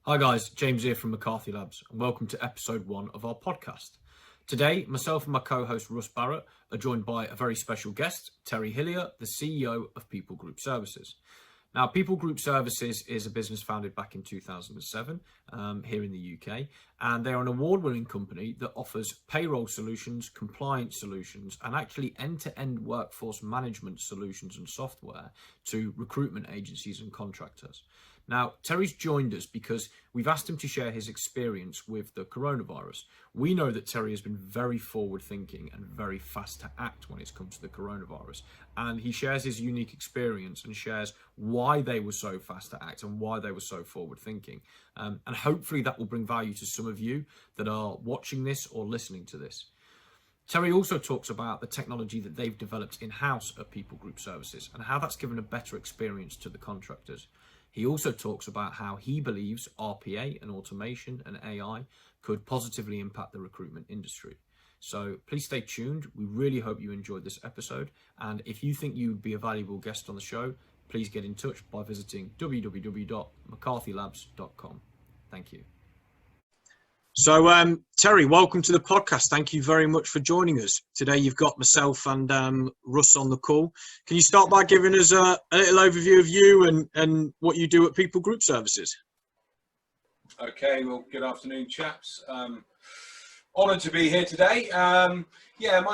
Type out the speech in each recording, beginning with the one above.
Hi guys, James here from McKarthy Labs and welcome to episode 1 of our podcast. Today, myself and my co-host Russ Barrett are joined by a very special guest, Terry Hillier, the CEO of People Group Services. Now, People Group Services is a business founded back in 2007 here in the UK, and they're an award-winning company that offers payroll solutions, compliance solutions, and actually end-to-end workforce management solutions and software to recruitment agencies and contractors. Now, Terry's joined us because we've asked him to share his experience with the coronavirus. We know that Terry has been very forward-thinking and very fast to act when it comes to the coronavirus. And he shares his unique experience and shares why they were so fast to act and why they were so forward-thinking. And hopefully that will bring value to some of you that are watching this or listening to this. Terry also talks about the technology that they've developed in-house at People Group Services and how that's given a better experience to the contractors. He also talks about how he believes RPA and automation and AI could positively impact the recruitment industry. So please stay tuned. We really hope you enjoyed this episode. And if you think you would be a valuable guest on the show, please get in touch by visiting www.mckarthylabs.com. Thank you. So, Terry, welcome to the podcast. Thank you very much for joining us. Today you've got myself and Russ on the call. Can you start by giving us a little overview of you and what you do at People Group Services? Okay, well, good afternoon, chaps. Honoured to be here today. My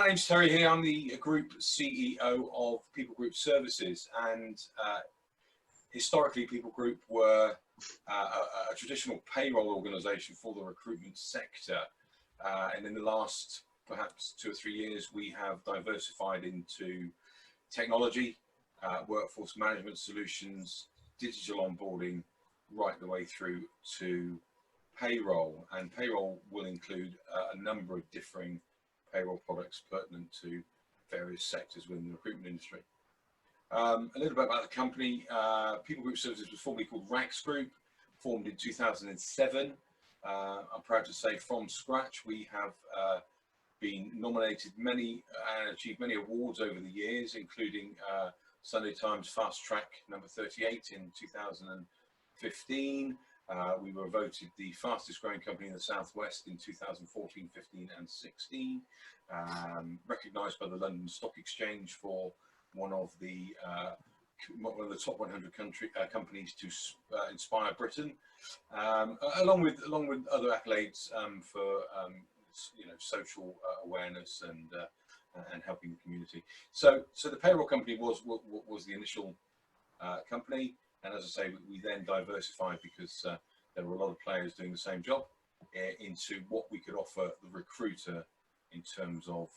name's Terry here. I'm the Group CEO of People Group Services, and historically People Group were a traditional payroll organisation for the recruitment sector, and in the last perhaps 2 or 3 years we have diversified into technology, workforce management solutions, digital onboarding, right the way through to payroll. And payroll will include a number of differing payroll products pertinent to various sectors within the recruitment industry. A little bit about the company. People Group Services was formerly called Rax Group, formed in 2007. I'm proud to say from scratch we have been nominated many and achieved many awards over the years, including Sunday Times Fast Track number 38 in 2015. We were voted the fastest growing company in the Southwest in 2014, 15 and 16. Recognised by the London Stock Exchange for one of the top 100 companies to inspire Britain, along with other accolades for social awareness and helping the community. So the payroll company was the initial company, and as I say, we then diversified because there were a lot of players doing the same job into what we could offer the recruiter in terms of,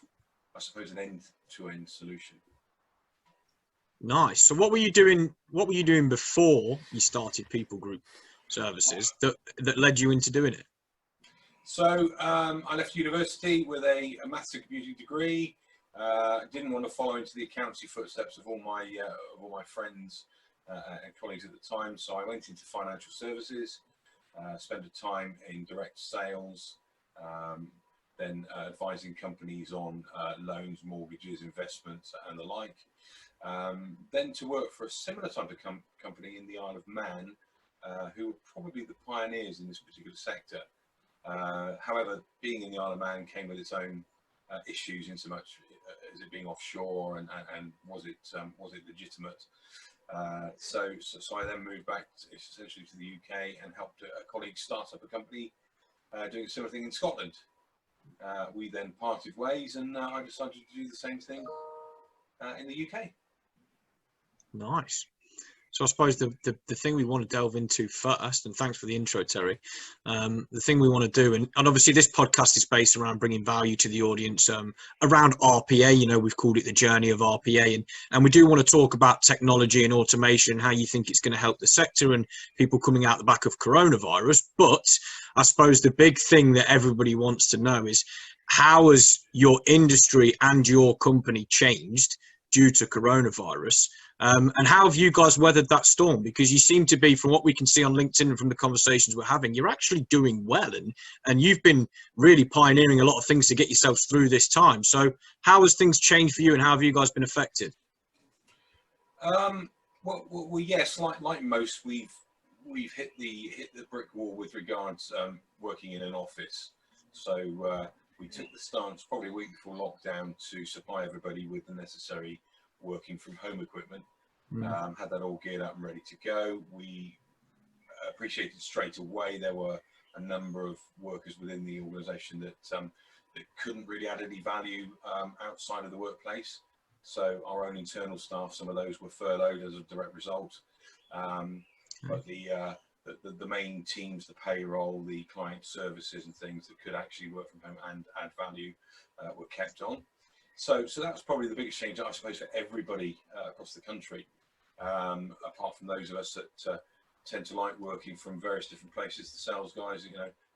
I suppose, an end-to-end solution. Nice. So what were you doing before you started People Group Services that led you into doing it? So I left university with a maths and computing degree. Didn't want to follow into the accounting footsteps of all my friends and colleagues at the time. So I went into financial services, spent a time in direct sales, then advising companies on loans, mortgages, investments and the like. Then to work for a similar type of company in the Isle of Man, who were probably the pioneers in this particular sector. However, being in the Isle of Man came with its own issues, in so much as it being offshore and was it legitimate. So I then moved back essentially to the UK and helped a colleague start up a company doing a similar thing in Scotland. We then parted ways, and I decided to do the same thing in the UK. Nice. So I suppose the thing we want to delve into first, and thanks for the intro, Terry, the thing we want to do, and obviously this podcast is based around bringing value to the audience around RPA. We've called it the journey of RPA, and we do want to talk about technology and automation, how you think it's going to help the sector and people coming out the back of coronavirus. But I suppose the big thing that everybody wants to know is, how has your industry and your company changed due to coronavirus? And how have you guys weathered that storm? Because you seem to be, from what we can see on LinkedIn and from the conversations we're having, you're actually doing well, and you've been really pioneering a lot of things to get yourselves through this time. So how has things changed for you, and how have you guys been affected? Well, yes, like most, we've we've hit the brick wall with regards working in an office. So we took the stance probably a week before lockdown to supply everybody with the necessary working from home equipment. Had that all geared up and ready to go. We appreciated straight away there were a number of workers within the organisation that couldn't really add any value outside of the workplace. So our own internal staff, some of those were furloughed as a direct result. But the main teams, the payroll, the client services and things that could actually work from home and add value were kept on. So that was probably the biggest change, I suppose, for everybody across the country, apart from those of us that tend to like working from various different places. The sales guys,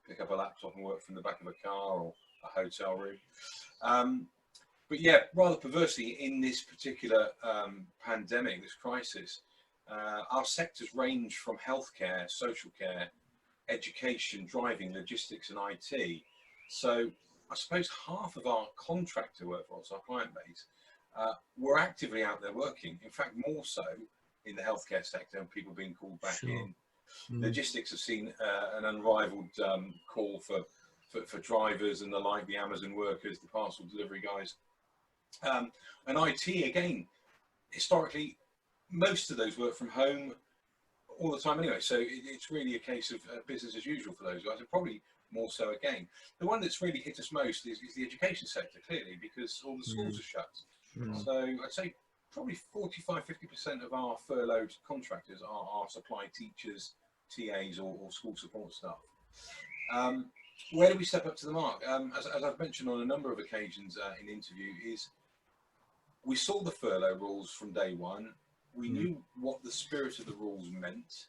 pick up a laptop and work from the back of a car or a hotel room. But yeah, rather perversely, in this particular pandemic, this crisis, our sectors range from healthcare, social care, education, driving, logistics and IT. So I suppose half of our contractor workforce, our client base, were actively out there working. In fact, more so in the healthcare sector and people being called back in. Logistics have seen an unrivaled call for drivers and the like, the Amazon workers, the parcel delivery guys. And IT, again, historically, most of those work from home all the time anyway. So it's really a case of business as usual for those guys, and probably more so again. The one that's really hit us most is the education sector, clearly, because all the schools are shut. So I'd say probably 45–50% of our furloughed contractors are supply teachers, TAs or school support staff. Where do we step up to the mark? As I've mentioned on a number of occasions in interview, is we saw the furlough rules from day one. We knew what the spirit of the rules meant.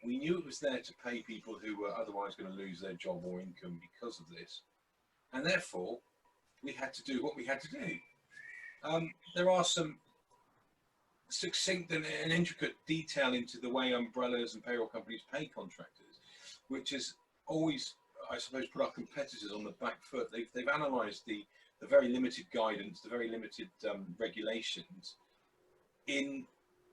We knew it was there to pay people who were otherwise going to lose their job or income because of this. And therefore, we had to do what we had to do. There are some succinct and intricate detail into the way umbrellas and payroll companies pay contractors, which has always, I suppose, put our competitors on the back foot. They've analysed the very limited guidance, the very limited regulations in,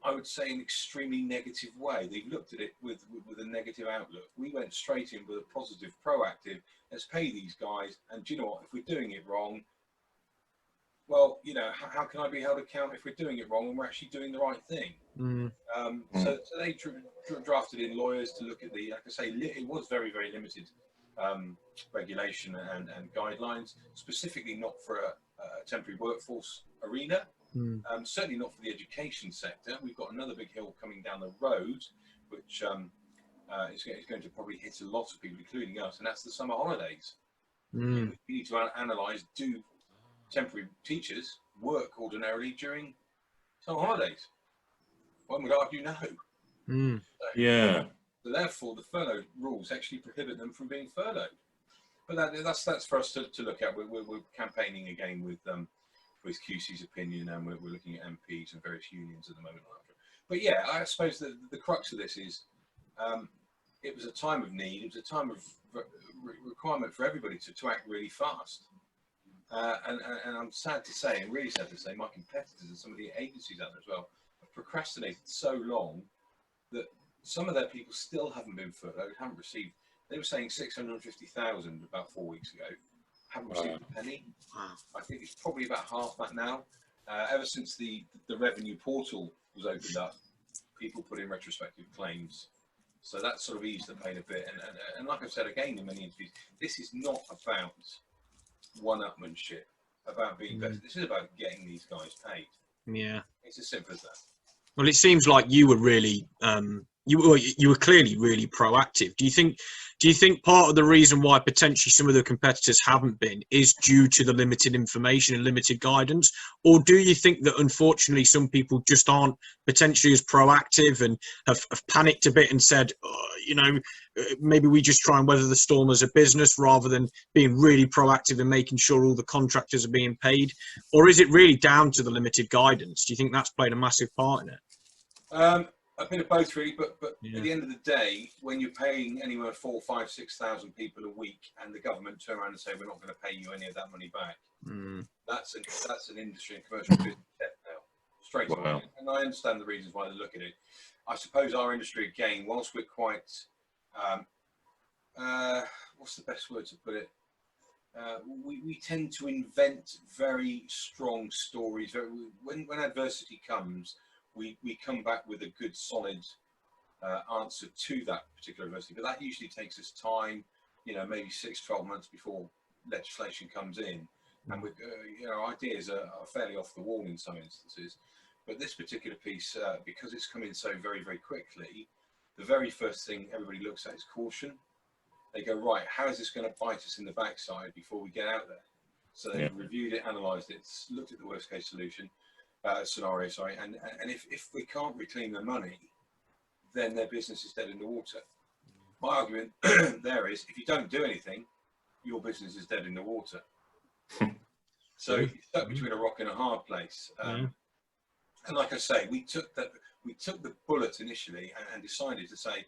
I would say, an extremely negative way. They've looked at it with a negative outlook. We went straight in with a positive, proactive, let's pay these guys. And do you know what? If we're doing it wrong, well, how can I be held account if we're doing it wrong and we're actually doing the right thing? So they drafted in lawyers to look at like I say, it was very, very limited regulation and guidelines, specifically not for a temporary workforce arena. Certainly not for the education sector. We've got another big hill coming down the road, which is going to probably hit a lot of people, including us, and that's the summer holidays. We need to analyse, do temporary teachers work ordinarily during summer holidays? One would argue no. So therefore, the furlough rules actually prohibit them from being furloughed. But that's for us to look at. We're campaigning again with QC's opinion, and we're looking at MPs and various unions at the moment. But yeah, I suppose the crux of this is it was a time of need. It was a time of requirement for everybody to act really fast. And I'm sad to say, and really sad to say, my competitors and some of the agencies out there as well have procrastinated so long that some of their people still haven't been furloughed, haven't received. They were saying 650,000 about 4 weeks ago, haven't received a penny. I think it's probably about half that now. Ever since the revenue portal was opened up, people put in retrospective claims. So that sort of eased the pain a bit. And like I've said again in many interviews, this is not about one-upmanship, about being better. This is about getting these guys paid. Yeah, it's as simple as that. Well, it seems like you were really you were clearly really proactive. Do you think part of the reason why potentially some of the competitors haven't been is due to the limited information and limited guidance, or do you think that unfortunately some people just aren't potentially as proactive and have panicked a bit and said, maybe we just try and weather the storm as a business rather than being really proactive and making sure all the contractors are being paid? Or is it really down to the limited guidance? Do you think that's played a massive part in it? A bit of both, really, but at the end of the day, when you're paying anywhere 4,000, 5,000, 6,000 people a week, and the government turn around and say we're not going to pay you any of that money back, that's an industry and commercial business debt now. straight away. And I understand the reasons why they look at it. I suppose our industry, again, whilst we're quite, what's the best word to put it? We tend to invent very strong stories. When adversity comes, we come back with a good, solid answer to that particular adversity. But that usually takes us time, maybe 6-12 months before legislation comes in. And ideas are fairly off the wall in some instances. But this particular piece, because it's come in so very, very quickly, the very first thing everybody looks at is caution. They go, right, how is this going to bite us in the backside before we get out there? So they've reviewed it, analysed it, looked at the worst case scenario, and if we can't reclaim the money, then their business is dead in the water. My argument there is, if you don't do anything, your business is dead in the water. So you're stuck between a rock and a hard place. And like I say, we took the bullet initially and decided to say,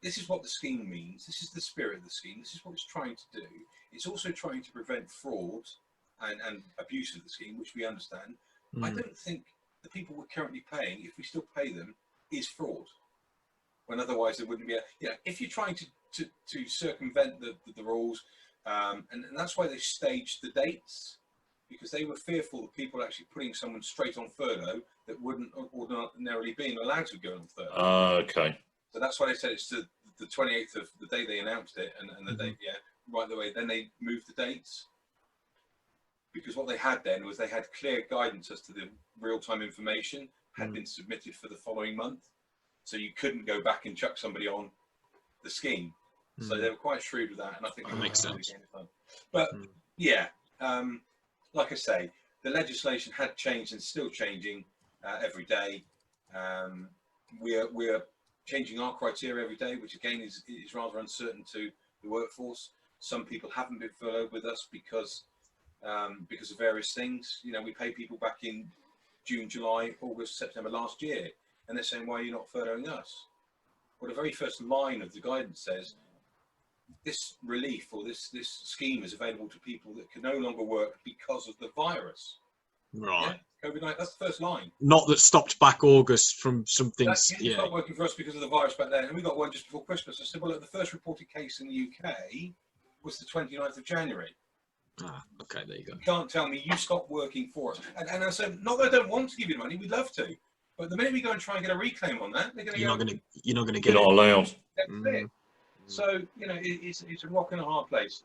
this is what the scheme means. This is the spirit of the scheme. This is what it's trying to do. It's also trying to prevent fraud and abuse of the scheme, which we understand. I don't think the people we're currently paying, if we still pay them, is fraud. When otherwise there wouldn't be if you're trying to circumvent the rules, and that's why they staged the dates, because they were fearful of people actually putting someone straight on furlough that wouldn't ordinarily be allowed to go on furlough. Okay. So that's why they said it's the 28th of the day they announced it, and the date, right the way. Then they moved the dates, because what they had then was they had clear guidance as to the real-time information had been submitted for the following month, so you couldn't go back and chuck somebody on the scheme. So they were quite shrewd with that, and I think that makes sense. But like I say, the legislation had changed and still changing every day. We're changing our criteria every day, which again is rather uncertain to the workforce. Some people haven't been furloughed with us because of various things. We pay people back in June, July, August, September last year, and they're saying, why are you not furloughing us? Well, the very first line of the guidance says, this relief or this scheme is available to people that can no longer work because of the virus. Right. Yeah? COVID-19, that's the first line. Not that stopped back August from something. It's not working for us because of the virus back then. And we got one just before Christmas. I said, well, look, the first reported case in the UK was the 29th of January. Okay, there you go. You can't tell me you stopped working for us. And I said, not that I don't want to give you the money, we'd love to. But the minute we go and try and get a reclaim on that, they're going to You're not going to get You're not allowed. That's it. So, it's a rock and a hard place,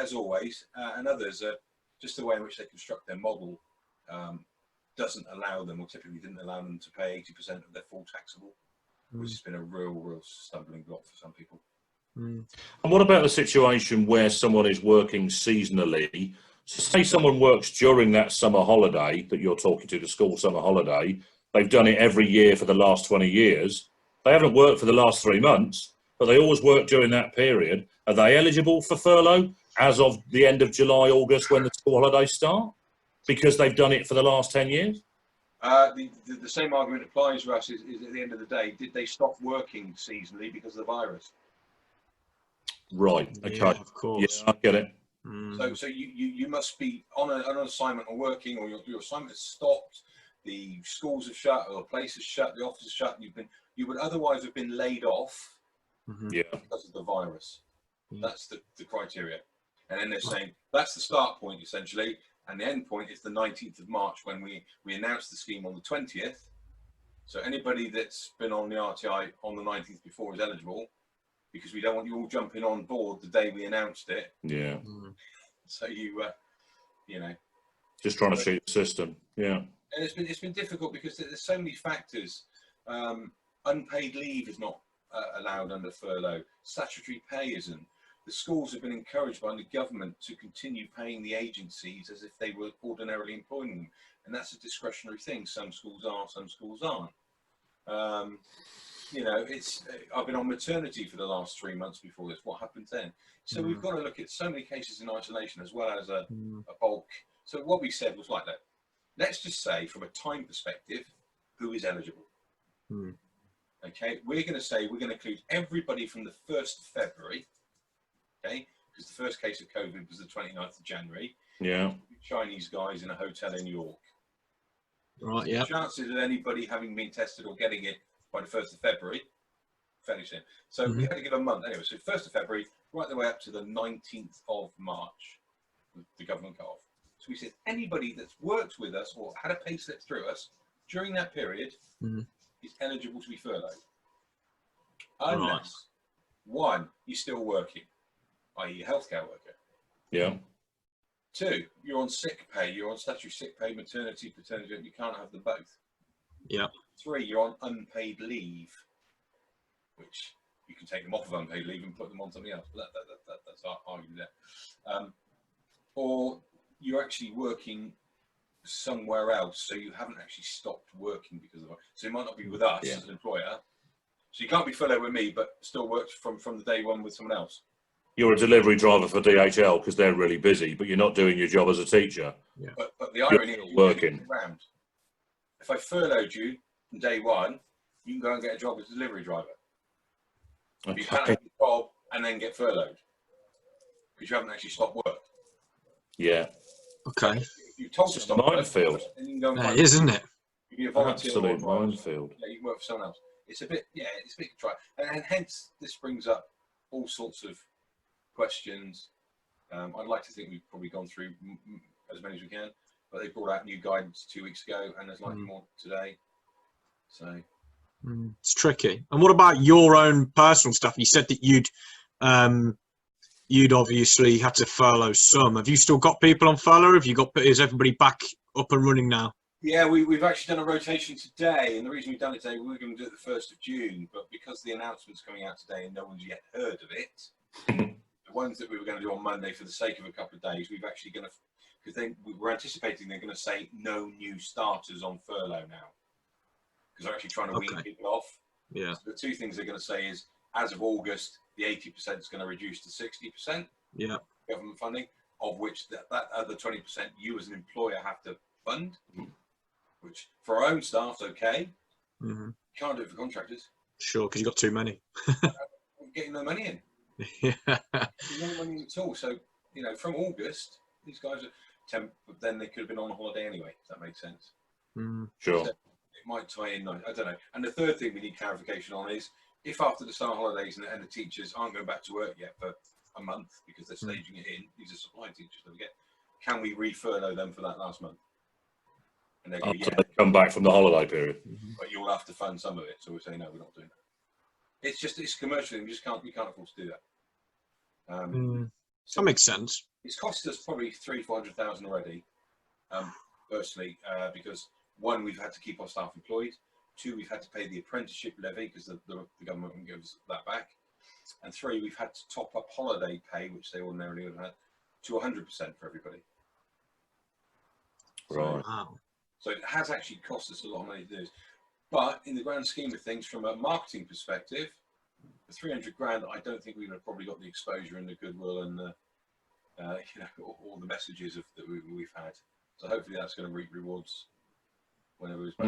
as always. And others, just the way in which they construct their model doesn't allow them, or typically didn't allow them to pay 80% of their full taxable, which has been a real stumbling block for some people. And what about the situation where someone is working seasonally? So say someone works during that summer holiday that you're talking to, the school summer holiday. They've done it every year for the last 20 years. They haven't worked for the last 3 months, but they always work during that period. Are they eligible for furlough as of the end of July, August, when the school holidays start? Because they've done it for the last 10 years? The same argument applies, Russ, is at the end of the day, did they stop working seasonally because of the virus? Right, okay. Yeah, of course. Yeah, I get it. So you must be on an assignment or working, or your assignment has stopped, the schools have shut, or the place is shut, the office is shut, and you would otherwise have been laid off because of the virus. That's the criteria. And then they're saying that's the start point, essentially, and the end point is the 19th of March, when we announced the scheme on the 20th. So anybody that's been on the RTI on the 19th before is eligible, because we don't want you all jumping on board the day we announced it. Yeah. So just trying to cheat the system. Yeah. And it's been difficult because there's so many factors. Unpaid leave is not allowed under furlough. Statutory pay isn't. The schools have been encouraged by the government to continue paying the agencies as if they were ordinarily employing them, and that's a discretionary thing. Some schools are, some schools aren't. I've been on maternity for the last 3 months before this. What happens then? So we've got to look at so many cases in isolation as well as a bulk. So what we said was like that. Let's just say, from a time perspective, who is eligible? Okay, we're going to say we're going to include everybody from the 1st of February. Okay, because the first case of COVID was the 29th of January. Yeah. Chinese guys in a hotel in York. Right, So yeah. the chances of anybody having been tested or getting it by the 1st of February, fairly soon. So we had to give a month anyway. So 1st of February, right the way up to the 19th of March, the government cut off. So we said anybody that's worked with us or had a pay slip through us during that period is eligible to be furloughed. Unless, one, you're still working, i.e. a healthcare worker. Yeah. 2, you're on sick pay, you're on statutory sick pay, maternity, paternity, you can't have them both. Yeah. 3, you're on unpaid leave, which you can take them off of unpaid leave and put them on something else. But that's our argument there. Or you're actually working somewhere else, so you haven't actually stopped working because of it. So you might not be with us as an employer. So you can't be furloughed with me, but still works from the day one with someone else. You're a delivery driver for DHL because they're really busy, but you're not doing your job as a teacher. Yeah. But the irony is you're working around. If I furloughed you from day one, you can go and get a job as a delivery driver. Okay. You can't have a job and then get furloughed because you haven't actually stopped work. Yeah. Okay. If you're told to stop minefield. Then you can go and find isn't it? You can be a volunteer. Absolute minefield. Yeah, you can work for someone else. It's a bit try, and hence this brings up all sorts of questions. I'd like to think we've probably gone through as many as we can, but they brought out new guidance 2 weeks ago, and there's likely more today. So it's tricky. And what about your own personal stuff? You said that you'd obviously had to furlough some. Have you still got people on furlough? Is everybody back up and running now? Yeah, we've actually done a rotation today, and the reason we've done it today, we were going to do it the 1st of June, but because the announcement's coming out today and no one's yet heard of it, the ones that we were going to do on Monday for the sake of a couple of days, we've actually going to, because we're anticipating they're going to say no new starters on furlough now, because they're actually trying to wean people off. Yeah. So the 2 things they're going to say is, as of August, the 80% is going to reduce to 60%. Yeah. Government funding, of which that other 20% you as an employer have to fund. Which for our own staff's okay. Can't do it for contractors. Sure, because you've got too many. Getting no money in. Yeah. No money in at all. So, from August, these guys are temp, but then they could have been on holiday anyway, if that makes sense. Sure. So it might tie in, I don't know. And the third thing we need clarification on is, if after the summer holidays and the teachers aren't going back to work yet for a month because they're staging it in, these are supply teachers that we get, can we re-furlough them for that last month? And they go, After they come back from the holiday period. But you'll have to fund some of it. So we say, no, we're not doing that. It's commercial. We can't afford to do that. That makes sense. It's costed us probably 300,000-400,000 already, personally, because 1, we've had to keep our staff employed. 2, we've had to pay the apprenticeship levy because the government won't give us that back. And 3, we've had to top up holiday pay, which they ordinarily would have had, to 100% for everybody. Right. Wow. So it has actually cost us a lot of money to do this. But in the grand scheme of things, from a marketing perspective, for 300 grand, I don't think we would have probably got the exposure and the goodwill and the, all the messages that we've had. So hopefully that's going to reap rewards whenever it's back.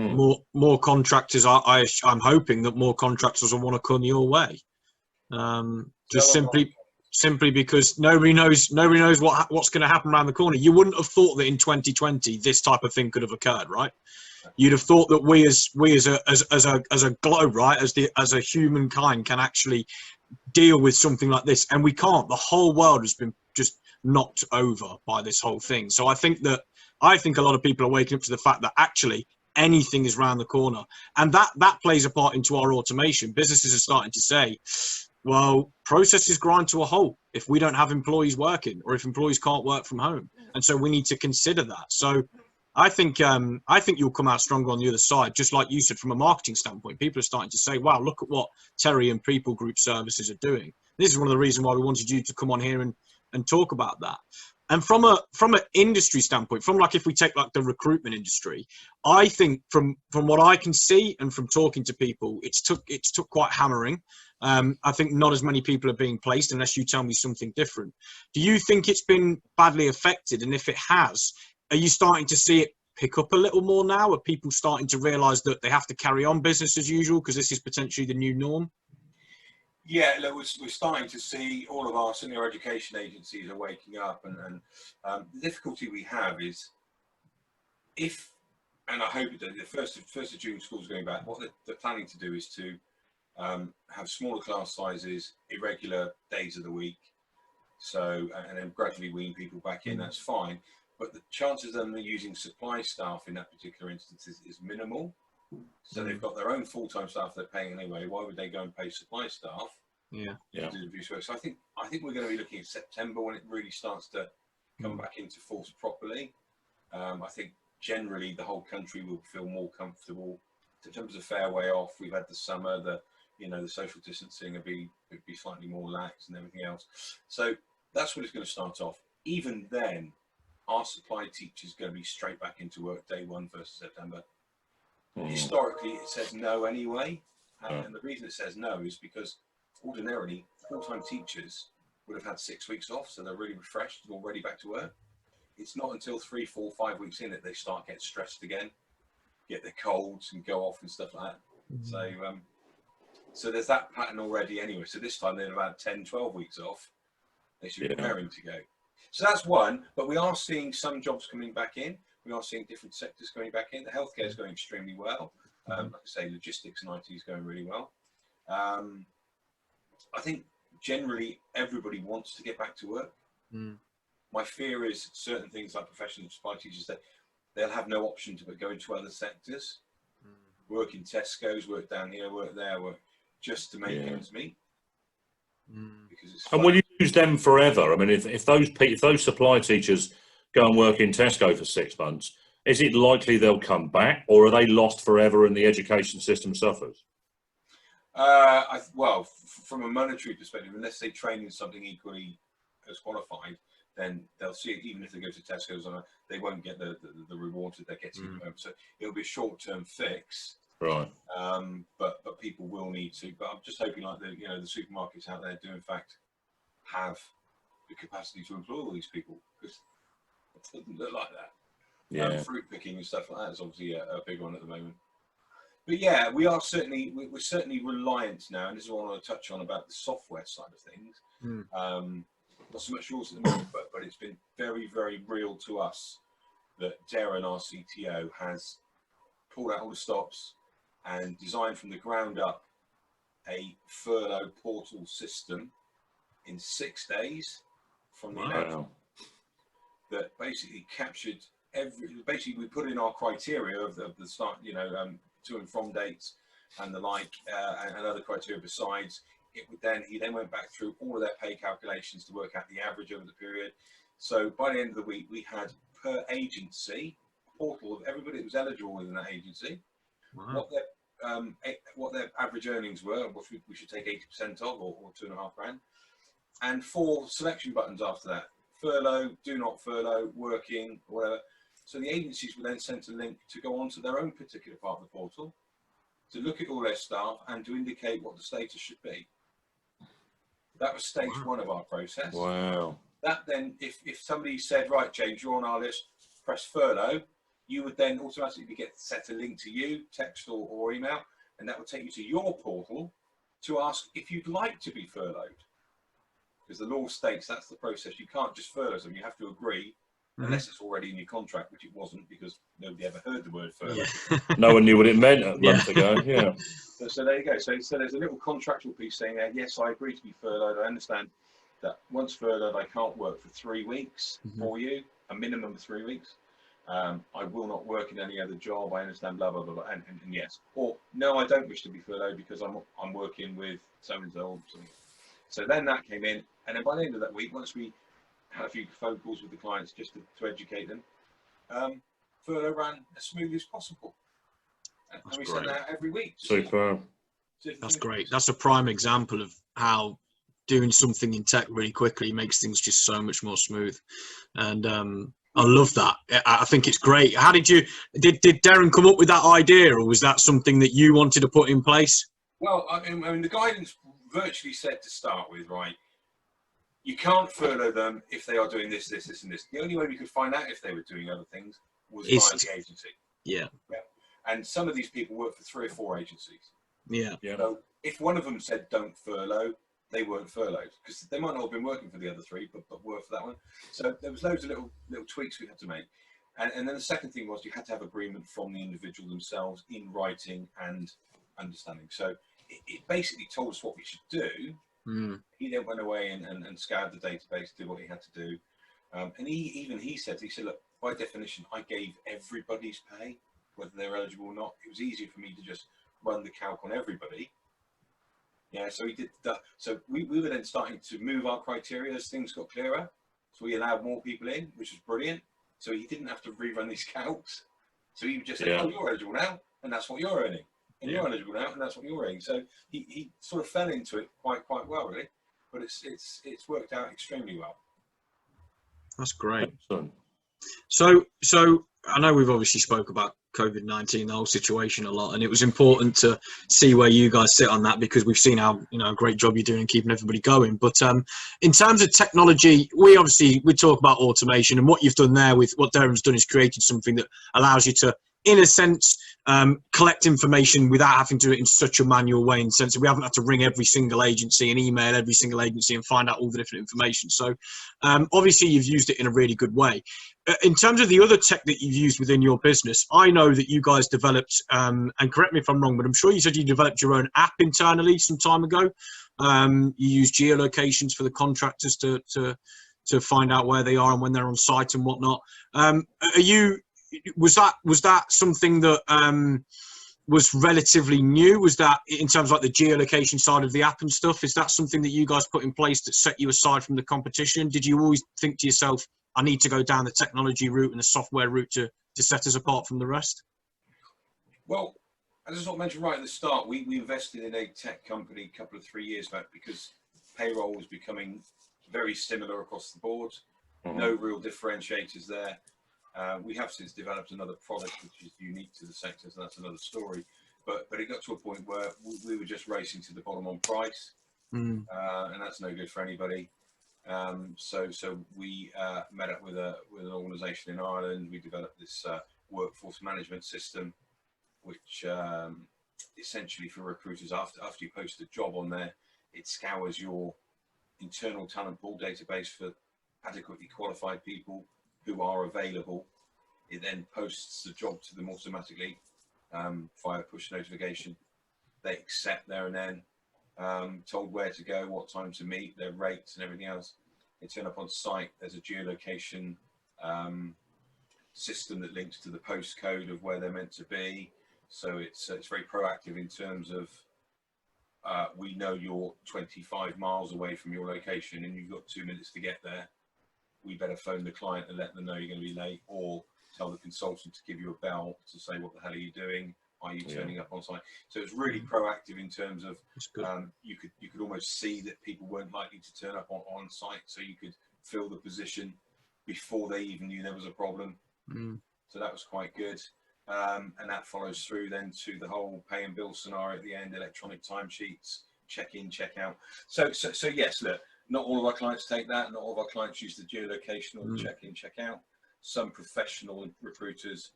More contractors. I'm hoping that more contractors will want to come your way. Just simply because nobody knows what's going to happen around the corner. You wouldn't have thought that in 2020 this type of thing could have occurred, right? You'd have thought that we as a globe, right, as a humankind, can actually deal with something like this, and we can't. The whole world has been just knocked over by this whole thing. So I think a lot of people are waking up to the fact that actually anything is around the corner, and that plays a part into our automation. Businesses are starting to say, well, processes grind to a halt if we don't have employees working, or if employees can't work from home, and so we need to consider that. So I think you'll come out stronger on the other side. Just like you said, from a marketing standpoint, people are starting to say, wow, look at what Terry and People Group Services are doing. This is one of the reasons why we wanted you to come on here and talk about that. And from an industry standpoint, if we take like the recruitment industry, I think from what I can see and from talking to people, it's took quite hammering. I think not as many people are being placed unless you tell me something different. Do you think it's been badly affected? And if it has, are you starting to see it pick up a little more now? Are people starting to realise that they have to carry on business as usual because this is potentially the new norm? Yeah, look, we're starting to see all of our senior education agencies are waking up, and the difficulty we have is if and I hope that the first of June schools going back. What they're planning to do is to have smaller class sizes, irregular days of the week, so and then gradually wean people back in. That's fine, but the chances of them using supply staff in that particular instance is minimal. So they've got their own full-time staff they're paying anyway. Why would they go and pay supply staff? Yeah. To do the abuse work? So I think we're going to be looking at September when it really starts to come back into force properly. I think generally the whole country will feel more comfortable. September's a fair way off. We've had the summer, the social distancing will be slightly more lax and everything else. So that's when it's going to start off. Even then, our supply teacher's going to be straight back into work day 1, 1st of September. Historically, it says no anyway. And the reason it says no is because ordinarily, full-time teachers would have had 6 weeks off, so they're really refreshed and all ready back to work. It's not until 3, 4, 5 weeks in that they start getting stressed again, get their colds and go off and stuff like that. So there's that pattern already anyway. So this time they've had 10, 12 weeks off. They should be preparing to go. So that's one, but we are seeing some jobs coming back in. We are seeing different sectors coming back in. The healthcare is going extremely well. Like I say, logistics and IT is going really well. I think generally everybody wants to get back to work. My fear is certain things like professional supply teachers, that they'll have no option to but go into other sectors, work in Tesco's, work down here, work there, work just to make ends meet. Because it's and will you use them forever? I mean, if those supply teachers go and work in Tesco for 6 months, is it likely they'll come back, or are they lost forever and the education system suffers? Well, from a monetary perspective, unless they train in something equally as qualified, then they'll see it. Even if they go to Tesco's, they won't get the reward that they're getting at the moment. So it'll be a short-term fix. Right. But people will need to. But I'm just hoping, like the supermarkets out there do in fact have the capacity to employ all these people, because it doesn't look like that. Yeah. Fruit picking and stuff like that is obviously a big one at the moment. But yeah, we're certainly reliant now, and this is what I want to touch on about the software side of things. Not so much yours at the moment, but it's been very, very real to us that Darren, our CTO, has pulled out all the stops and designed from the ground up a furlough portal system in 6 days from the announcement, that basically captured basically we put in our criteria of the start, to and from dates and the like, and other criteria besides. He then went back through all of their pay calculations to work out the average over the period. So by the end of the week, we had per agency a portal of everybody that was eligible within that agency, what their average earnings were, which we should take 80% of, or $2,500, and 4 selection buttons after that: furlough, do not furlough, working, or whatever. So the agencies were then sent a link to go onto their own particular part of the portal, to look at all their staff and to indicate what the status should be. That was stage 1 of our process. Wow. That then, if somebody said, right, James, you're on our list, press furlough, you would then automatically get set a link to you, text or email, and that would take you to your portal to ask if you'd like to be furloughed. Because the law states that's the process. You can't just furlough them. You have to agree, unless it's already in your contract, which it wasn't, because nobody ever heard the word furlough. No one knew what it meant a month ago. Yeah. So there you go. So there's a little contractual piece saying, yes, I agree to be furloughed. I understand that once furloughed, I can't work for 3 weeks for you, a minimum of 3 weeks. I will not work in any other job. I understand, blah, blah, blah, blah. And yes. Or, no, I don't wish to be furloughed because I'm working with so-and-so. So then that came in. And then by the end of that week, once we had a few phone calls with the clients just to educate them, furlough ran as smoothly as possible. And we send that out every week. Super. That's great. That's a prime example of how doing something in tech really quickly makes things just so much more smooth. And I love that. I think it's great. How did Darren come up with that idea, or was that something that you wanted to put in place? Well, I mean, the guidance virtually said to start with, right, you can't furlough them if they are doing this, this, this, and this. The only way we could find out if they were doing other things was via the agency. Yeah. And some of these people work for 3 or 4 agencies. Yeah. So if one of them said don't furlough, they weren't furloughed, because they might not have been working for the other 3, but were for that one. So there was loads of little tweaks we had to make. And then the second thing was you had to have agreement from the individual themselves in writing and understanding. So it basically told us what we should do. He then went away and scoured the database, did what he had to do. And he said, look, by definition, I gave everybody's pay, whether they're eligible or not. It was easier for me to just run the calc on everybody. Yeah, so he did that. So we were then starting to move our criteria as things got clearer. So we allowed more people in, which was brilliant. So he didn't have to rerun these calcs. So he just said, oh, you're eligible now, and that's what you're earning. And you're eligible now, and that's what you're earning. So he sort of fell into it quite well, really. But it's worked out extremely well. That's great. Excellent. So I know we've obviously spoke about COVID-19, the whole situation a lot, and it was important to see where you guys sit on that, because we've seen how great job you're doing in keeping everybody going. But in terms of technology, we talk about automation, and what you've done there with what Darren's done is created something that allows you to, in a sense, collect information without having to do it in such a manual way, in the sense that we haven't had to ring every single agency and email every single agency and find out all the different information. So obviously you've used it in a really good way. In terms of the other tech that you've used within your business, I know that you guys developed, and correct me if I'm wrong, but I'm sure you said you developed your own app internally some time ago. You use geolocations for the contractors to find out where they are and when they're on site and whatnot. Was that something that was relatively new? Was that, in terms of like the geolocation side of the app and stuff, is that something that you guys put in place that set you aside from the competition? Did you always think to yourself, I need to go down the technology route and the software route to set us apart from the rest? Well, as I mentioned right at the start, we invested in a tech company a couple of 3 years back because payroll was becoming very similar across the board. No real differentiators there. We have since developed another product which is unique to the sector, so that's another story. But it got to a point where we were just racing to the bottom on price, and that's no good for anybody. So we met up with an organisation in Ireland. We developed this workforce management system, which essentially for recruiters, after you post a job on there, it scours your internal talent pool database for adequately qualified people who are available. It then posts the job to them automatically via push notification. They accept there and then, told where to go, what time to meet, their rates and everything else. They turn up on site. There's a geolocation system that links to the postcode of where they're meant to be. So it's very proactive in terms of we know you're 25 miles away from your location and you've got 2 minutes to get there. We better phone the client and let them know you're going to be late, or tell the consultant to give you a bell to say, what the hell are you doing? Are you turning up on site? So it's really proactive in terms of you could almost see that people weren't likely to turn up on site, so you could fill the position before they even knew there was a problem. So that was quite good. And that follows through then to the whole pay and bill scenario at the end, electronic timesheets, check in, check out. So yes, look, not all of our clients take that. Not all of our clients use the geolocation or the check in, check out. Some professional recruiters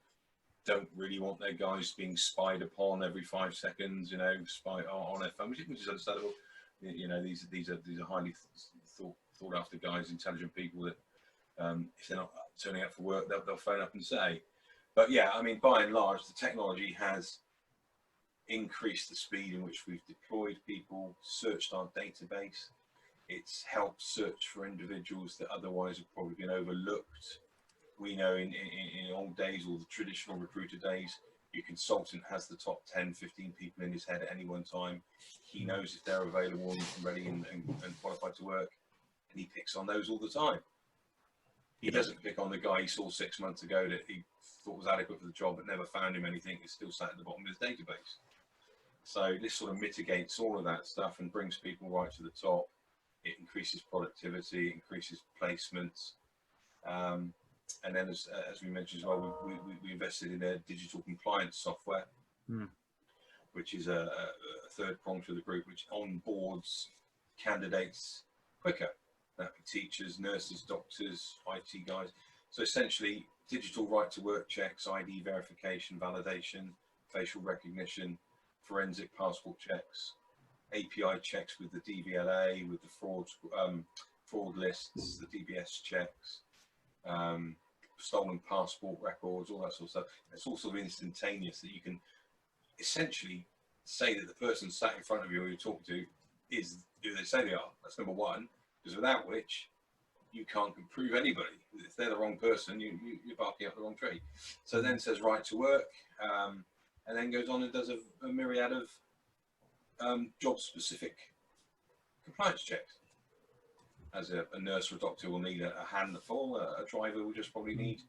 don't really want their guys being spied upon every 5 seconds, spy on their phone, which is understandable. These are highly thought after guys, intelligent people that if they're not turning up for work, they'll phone up and say. But yeah, I mean, by and large, the technology has increased the speed in which we've deployed people, searched our database. It's helped search for individuals that otherwise have probably been overlooked. We know in old days, or the traditional recruiter days, your consultant has the top 10, 15 people in his head at any one time. He knows if they're available and ready and qualified to work, and he picks on those all the time. He doesn't pick on the guy he saw 6 months ago that he thought was adequate for the job but never found him anything. It's still sat at the bottom of his database. So this sort of mitigates all of that stuff and brings people right to the top. It increases productivity, increases placements. And then as we mentioned as well, we invested in a digital compliance software, which is a third prong to the group, which onboards candidates quicker. That would be teachers, nurses, doctors, IT guys. So essentially, digital right to work checks, ID verification, validation, facial recognition, forensic passport checks, API checks with the DVLA, with the fraud lists, the DBS checks, stolen passport records, all that sort of stuff. It's all sort of instantaneous, that you can essentially say that the person sat in front of you who you're talking to is who they say they are. That's number one, because without which you can't prove anybody. If they're the wrong person, you're barking up the wrong tree. So then says right to work, and then goes on and does a myriad of job-specific compliance checks. As a nurse or a doctor will need a handful, a driver will just probably need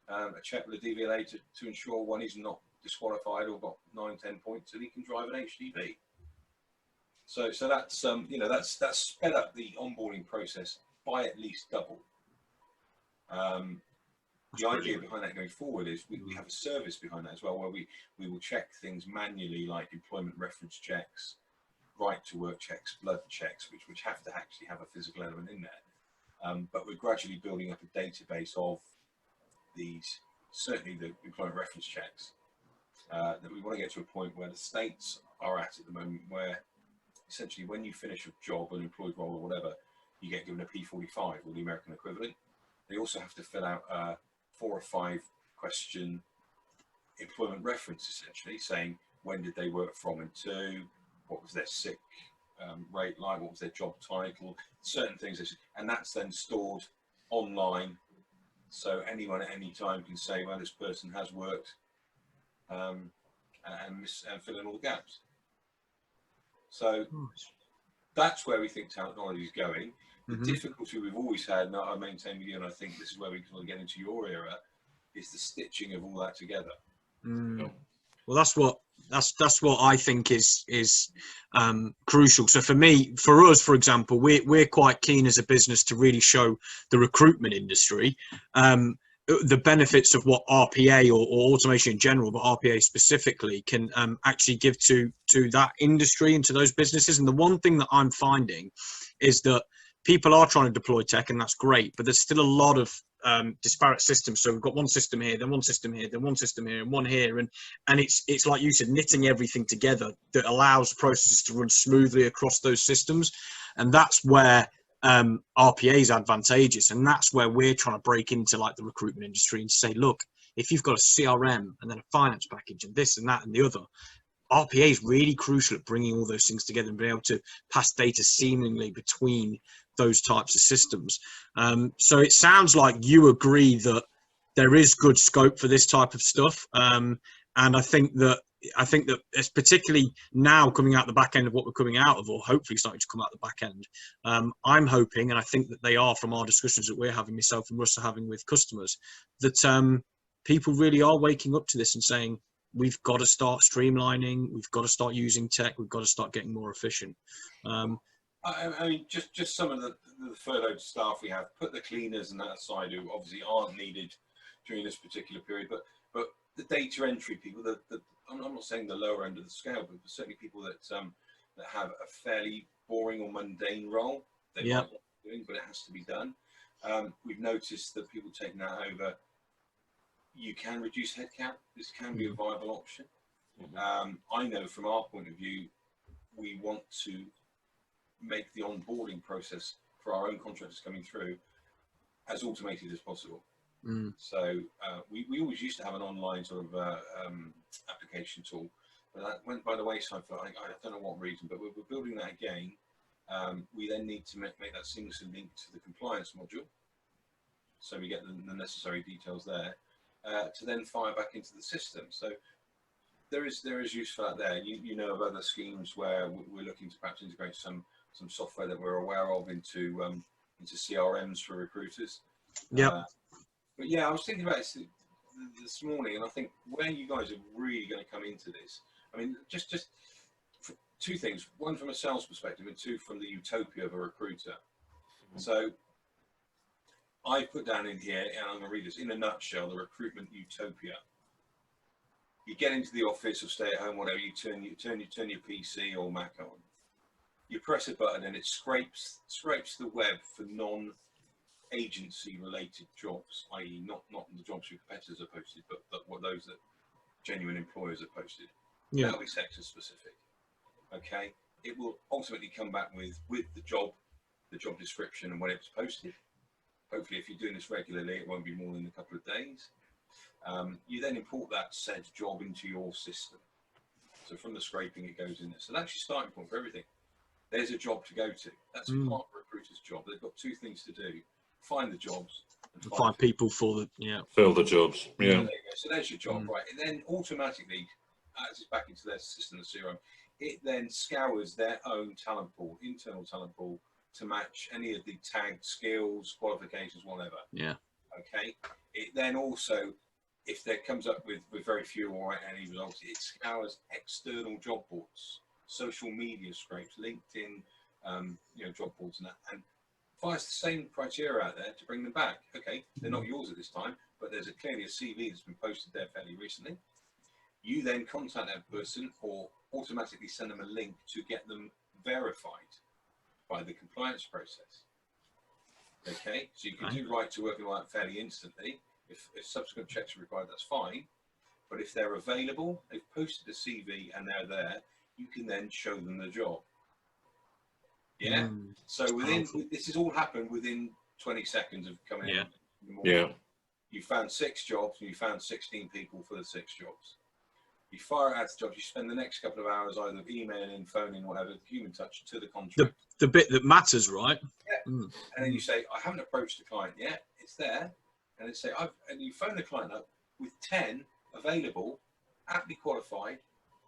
a check with a DVLA to ensure one is not disqualified or got 9-10 points, and he can drive an HGV. So that's that's sped up the onboarding process by at least double. The idea behind that going forward is we have a service behind that as well, where we will check things manually, like employment reference checks, right to work checks, blood checks, which have to actually have a physical element in there. But we're gradually building up a database of these, certainly the employment reference checks, that we want to get to a point where the states are at the moment, where essentially when you finish a job, an employed role or whatever, you get given a P45 or the American equivalent. They also have to fill out a 4 or 5 question employment reference, essentially saying when did they work from and to, what was their sick rate like, what was their job title, certain things, and that's then stored online, so anyone at any time can say, well, this person has worked, and fill in all the gaps. So that's where we think technology is going. The difficulty we've always had, and I maintain with you, and I think this is where we can get into your era, is the stitching of all that together. Well, that's what I think is crucial. So for us, for example, we're quite keen as a business to really show the recruitment industry the benefits of what RPA or automation in general, but RPA specifically, can actually give to that industry and to those businesses. And the one thing that I'm finding is that people are trying to deploy tech, and that's great, but there's still a lot of disparate systems. So we've got one system here, then one system here, then one system here, and one here, and it's like you said, knitting everything together that allows processes to run smoothly across those systems. And that's where RPA is advantageous, and that's where we're trying to break into, like, the recruitment industry and say, look, if you've got a CRM and then a finance package and this and that and the other, RPA is really crucial at bringing all those things together and being able to pass data seamlessly between those types of systems. So it sounds like you agree that there is good scope for this type of stuff. And I think that it's particularly now coming out the back end of what we're coming out of, or hopefully starting to come out the back end. I'm hoping, and I think that they are, from our discussions that we're having, myself and Russ are having with customers, that people really are waking up to this and saying, we've got to start streamlining, we've got to start using tech, we've got to start getting more efficient. I mean, just some of the furloughed staff we have, put the cleaners and that aside, who obviously aren't needed during this particular period, but the data entry people, I'm not saying the lower end of the scale, but certainly people that have a fairly boring or mundane role, they might not be doing, but it has to be done. We've noticed that people taking that over, you can reduce headcount. This can be a viable option. I know from our point of view, we want to make the onboarding process for our own contractors coming through as automated as possible. So we always used to have an online sort of application tool, but that went by the wayside for, I don't know what reason, but we're building that again. We then need to make that seamlessly linked to the compliance module, so we get the necessary details there to then fire back into the system. So there is use for that there. You know of other schemes where we're looking to perhaps integrate some software that we're aware of into CRMs for recruiters. But yeah, I was thinking about it this morning, and I think where you guys are really going to come into this, I mean, just two things: one from a sales perspective, and two from the utopia of a recruiter. So I put down in here, and I'm going to read this in a nutshell: the recruitment utopia. You get into the office or stay at home, whatever. You turn your PC or Mac on. You press a button, and it scrapes the web for non-agency related jobs, i.e., not the jobs your competitors are posted, but what those that genuine employers are posted. That'll be sector specific. Okay, it will ultimately come back with the job description and when it was posted. hopefully if you're doing this regularly, it won't be more than a couple of days. You then import that said job into your system. So from the scraping, it goes in there. So that's your starting point for everything. There's a job to go to. That's part of a recruiter's job. They've got two things to do: find the jobs and find people for the fill the jobs. Yeah. There you go. So there's your job, right? And then automatically, as it's back into their system, the CRM, it then scours their own talent pool, internal talent pool, to match any of the tagged skills, qualifications, whatever. Yeah. Okay. It then also, if there comes up with very few or any results, it scours external job boards, social media scrapes, LinkedIn, job boards and that, and fires the same criteria out there to bring them back. Okay, they're not yours at this time, but there's clearly a CV that's been posted there fairly recently. You then contact that person or automatically send them a link to get them verified by the compliance process. Okay, so you can do right to work and all that fairly instantly. If subsequent checks are required, that's fine. But if they're available, they've posted a CV and they're there, you can then show them the job. Yeah. So this has all happened within 20 seconds of coming in. Yeah. You found 6 jobs and you found 16 people for the 6 jobs. You fire out the jobs. You spend the next couple of hours either emailing, phoning, whatever, human touch to the contract. The bit that matters, right? Yeah. And then you say, I haven't approached the client yet. It's there. And then say, and you phone the client up with 10 available, aptly qualified,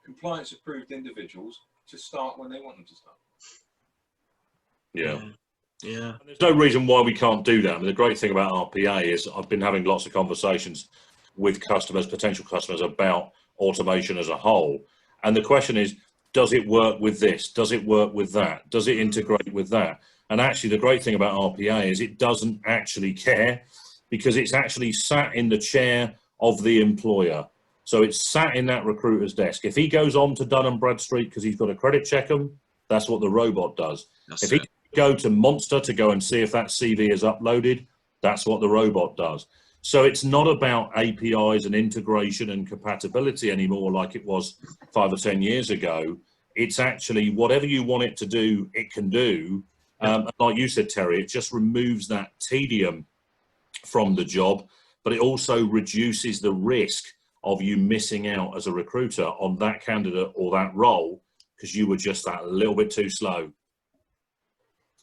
compliance approved individuals to start when they want them to start. Yeah. Yeah. And there's no reason why we can't do that. I mean, the great thing about RPA is I've been having lots of conversations with customers, potential customers, about automation as a whole. And the question is, does it work with this? Does it work with that? Does it integrate with that? And actually, the great thing about RPA is it doesn't actually care, because it's actually sat in the chair of the employer. So it's sat in that recruiter's desk. If he goes on to Dun & Bradstreet because he's got to credit check them, that's what the robot does. If he go to Monster to go and see if that CV is uploaded, that's what the robot does. So it's not about APIs and integration and compatibility anymore like it was 5 or 10 years ago. It's actually whatever you want it to do, it can do. And like you said, Terry, it just removes that tedium from the job, but it also reduces the risk of you missing out as a recruiter on that candidate or that role because you were just that little bit too slow.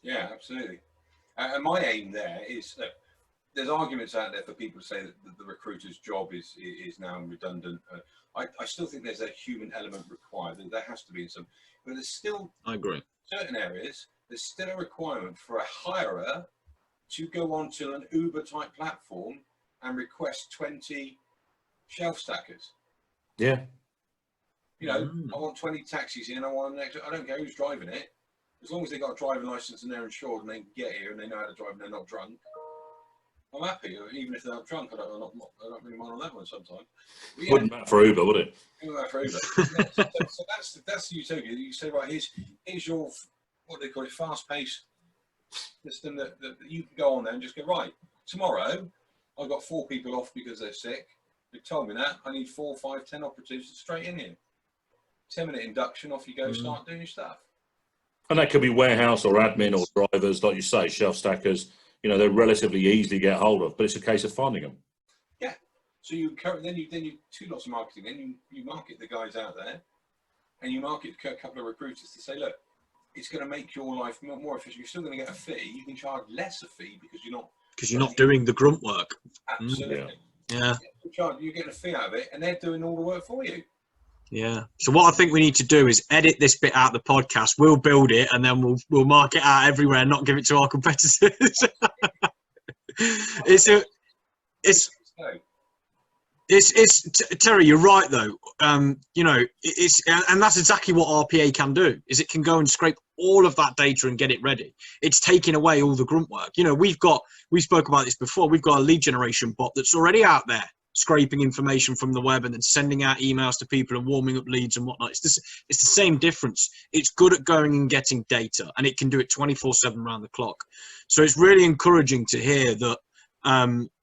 Yeah, absolutely. And my aim there is that there's arguments out there for people to say that the recruiter's job is now redundant. I still think there's a human element required. There has to be in some, but there's still, I agree, certain areas, there's still a requirement for a hirer to go onto an Uber type platform and request 20 shelf stackers. Yeah. I want 20 taxis in. I don't care who's driving it. As long as they've got a driving license and they're insured and they can get here and they know how to drive and they're not drunk, I'm happy. Even if they're not drunk, I don't really mind on that one sometimes. Yeah, wouldn't matter for Uber, would it? Wouldn't matter for Uber. So that's the utopia. You say, right, here's your, what they call it, fast-paced system that you can go on there and just go, right, tomorrow I've got 4 people off because they're sick. They told me that. I need 4, 5, 10 operatives straight in here. 10-minute induction, off you go, start doing your stuff. And that could be warehouse or admin or drivers, like you say, shelf stackers. They're relatively easy to get hold of, but it's a case of finding them. Yeah. So then you 2 lots of marketing. Then you market the guys out there, and you market a couple of recruiters to say, look, it's going to make your life more efficient. You're still going to get a fee. You can charge less a fee because you're not doing the grunt work. Absolutely. Yeah. You're getting a fee out of it, and they're doing all the work for you. Yeah. So what I think we need to do is edit this bit out of the podcast. We'll build it and then we'll mark it out everywhere and not give it to our competitors. Terry, you're right though. And that's exactly what RPA can do. Is it can go and scrape all of that data and get it ready. It's taking away all the grunt work. We spoke about this before. We've got a lead generation bot that's already out there scraping information from the web and then sending out emails to people and warming up leads and whatnot. It's the same difference. It's good at going and getting data, and it can do it 24/7 around the clock. So it's really encouraging to hear that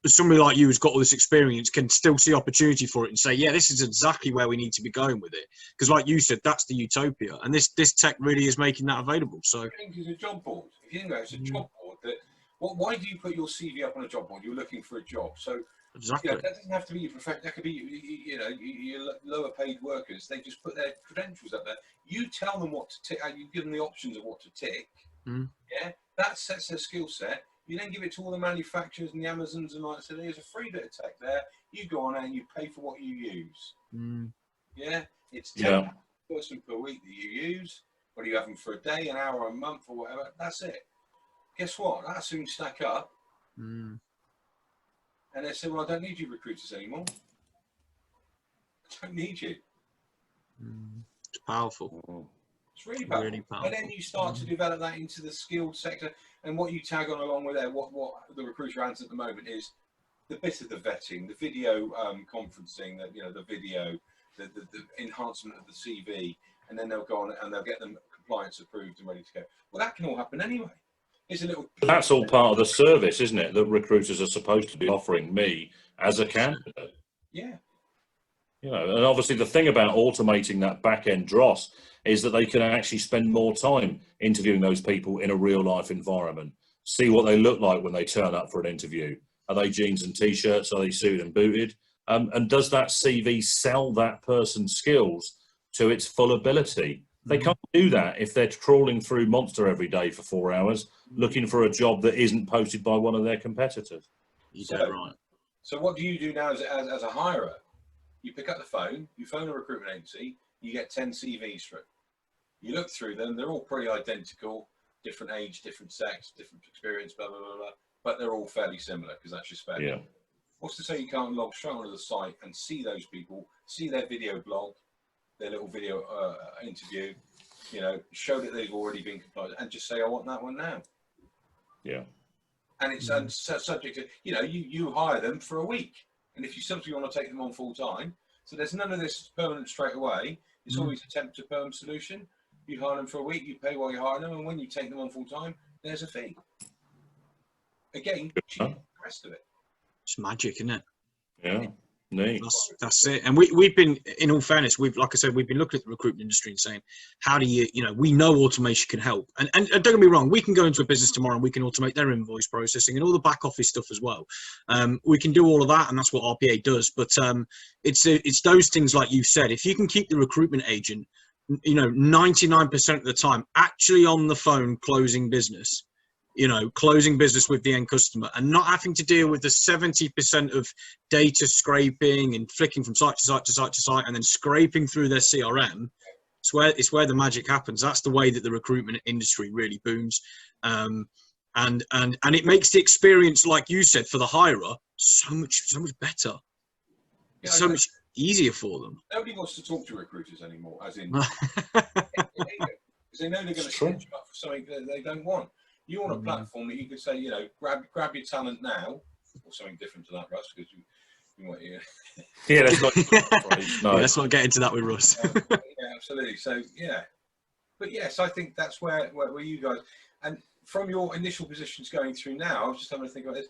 somebody like you who's got all this experience can still see opportunity for it and say, yeah, this is exactly where we need to be going with it. Because like you said, that's the utopia, and this tech really is making that available. So I think it's a job board. If you think about it, it's a job board that Why do you put your CV up on a job board? You're looking for a job. So Exactly. that doesn't have to be your profession. That could be, your lower paid workers. They just put their credentials up there. You tell them what to tick. You give them the options of what to tick. Yeah, that sets their skill set. You then give it to all the manufacturers and the Amazons and like, so there's a free bit of tech there. You go on there and you pay for what you use. Yeah, it's 10 person per week that you use. Whether you have them for a day, an hour, a month, or whatever, that's it. Guess what? That soon stack up. And they say, well, I don't need you recruiters anymore. I don't need you. It's powerful. It's really powerful. Really powerful. And then you start to develop that into the skilled sector. And what you tag on along with there, what the recruiter adds at the moment is the bit of the vetting, the video conferencing, the video, the enhancement of the CV, and then they'll go on and they'll get them compliance approved and ready to go. Well, that can all happen anyway. It's a little. That's all part of the service, isn't it? That recruiters are supposed to be offering me as a candidate. Yeah. And obviously the thing about automating that back-end dross is that they can actually spend more time interviewing those people in a real-life environment, see what they look like when they turn up for an interview. Are they jeans and T-shirts? Are they suited and booted? And does that CV sell that person's skills to its full ability? They can't do that if they're trawling through Monster every day for 4 hours, looking for a job that isn't posted by one of their competitors. You're dead right. So what do you do now as a hirer? You pick up the phone, you phone a recruitment agency, you get 10 CVs through. You look through them, they're all pretty identical, different age, different sex, different experience, blah, blah, blah, blah, but they're all fairly similar because that's your spec. Yeah. What's to say you can't log straight onto the site and see those people, see their video blog, their little video interview, show that they've already been compliant and just say, I want that one now. Yeah. And it's subject to, you hire them for a week. And if you simply want to take them on full time, so there's none of this permanent straight away. It's always a temp to perm solution. You hire them for a week, you pay while you hire them, and when you take them on full time, there's a fee. Again, cheap the rest of it. It's magic, isn't it? Yeah. Neat. That's it. And we've been, in all fairness, like I said, we've been looking at the recruitment industry and saying, how do you, we know automation can help. And don't get me wrong, we can go into a business tomorrow and we can automate their invoice processing and all the back office stuff as well. We can do all of that, and that's what RPA does. But it's those things like you said. If you can keep the recruitment agent, 99% of the time actually on the phone closing business, closing business with the end customer and not having to deal with the 70% of data scraping and flicking from site to site to site to site and then scraping through their CRM. It's where the magic happens. That's the way that the recruitment industry really booms. And it makes the experience, like you said, for the hirer so much better. Yeah, so much easier for them. Nobody wants to talk to recruiters anymore, as in, because they know they're going to set you up for something that they don't want. You want a platform that you could say, grab your talent now, or something different to that, Russ, because you want Yeah, that's not. No. Yeah, let's not get into that with Russ. yeah, absolutely. So yeah, but yes, I think that's where you guys, and from your initial positions going through now, I was just having to think about this.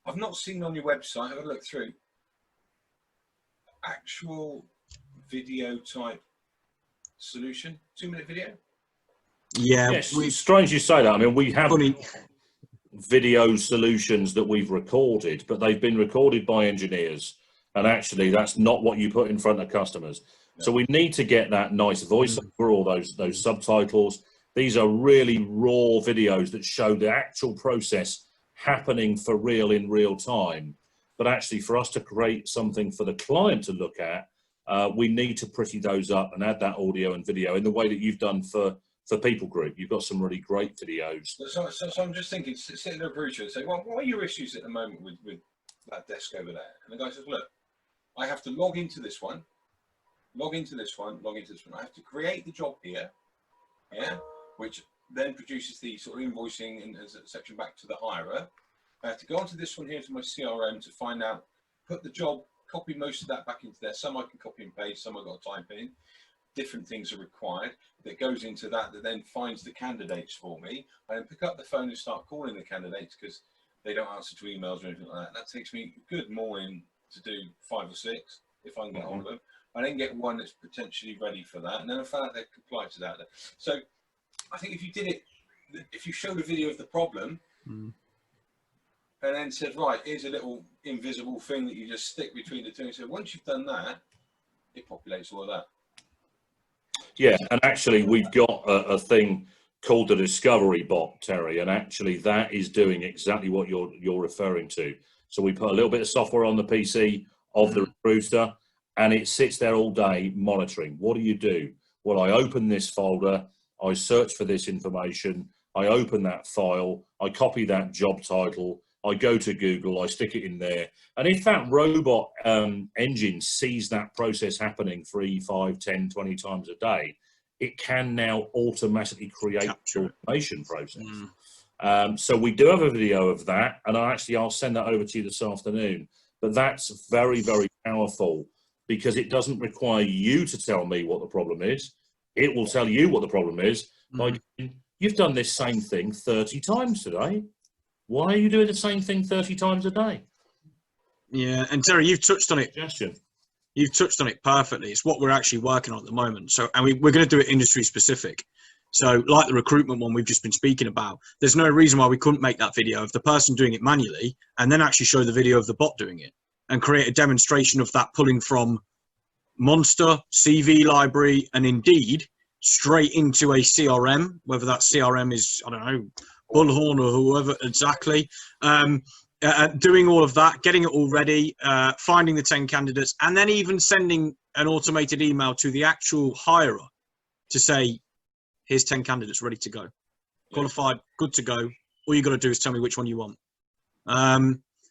I've not seen on your website. I've had a look through actual video type solution, 2-minute video. Yeah, Yes, it's strange you say that. I mean, we have video solutions that we've recorded, but they've been recorded by engineers, and actually that's not what you put in front of customers. No. So we need to get that nice voiceover or those subtitles. These are really raw videos that show the actual process happening for real in real time. But actually, for us to create something for the client to look at, we need to pretty those up and add that audio and video in the way that you've done for People Group. You've got some really great videos. So I'm just thinking, sitting there, Bruce, and say, well, what are your issues at the moment with that desk over there? And the guy says, look, I have to log into this one, log into this one. I have to create the job here, yeah, which then produces the sort of invoicing and as a section back to the hirer. I have to go onto this one here to my CRM to find out, put the job, copy most of that back into there. Some I can copy and paste, some I've got to type in. Different things are required. That goes into that then finds the candidates for me. I then pick up the phone and start calling the candidates because they don't answer to emails or anything like that. That takes me a good morning to do 5 or 6 if I can get hold of them. I then get one that's potentially ready for that, and then I found out their compliance is out there. So I think if you did it, if you showed a video of the problem, and then said, right, here's a little invisible thing that you just stick between the two. And so once you've done that, it populates all of that. Yeah, and actually we've got a thing called the Discovery Bot, Terry, and actually that is doing exactly what you're referring to. So we put a little bit of software on the PC of the recruiter, and it sits there all day monitoring. What do you do? Well, I open this folder, I search for this information, I open that file, I copy that job title, I go to Google, I stick it in there. And if that robot engine sees that process happening 3, 5, 10, 20 times a day, it can now automatically create the automation process. So we do have a video of that, and I'll send that over to you this afternoon. But that's very, very powerful, because it doesn't require you to tell me what the problem is. It will tell you what the problem is. Like, you've done this same thing 30 times today. Why are you doing the same thing 30 times a day? Yeah, and Terry, you've touched on it. Suggestion. You've touched on it perfectly. It's what we're actually working on at the moment. So, and we're going to do it industry specific. So, like the recruitment one we've just been speaking about, there's no reason why we couldn't make that video of the person doing it manually and then actually show the video of the bot doing it and create a demonstration of that pulling from Monster, CV library, and Indeed straight into a CRM, whether that CRM is, I don't know, Bullhorn or whoever exactly. Doing all of that, getting it all ready, finding the 10 candidates, and then even sending an automated email to the actual hirer to say, here's 10 candidates ready to go. Qualified, good to go. All you got to do is tell me which one you want.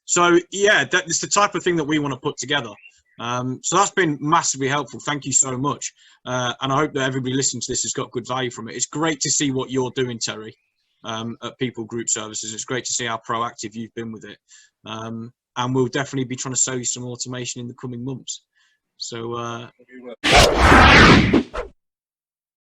So, yeah, that's the type of thing that we want to put together. So that's been massively helpful. Thank you so much. And I hope that everybody listening to this has got good value from it. It's great to see what you're doing, Terry, at People Group Services. It's great to see how proactive you've been with it. And we'll definitely be trying to sell you some automation in the coming months. So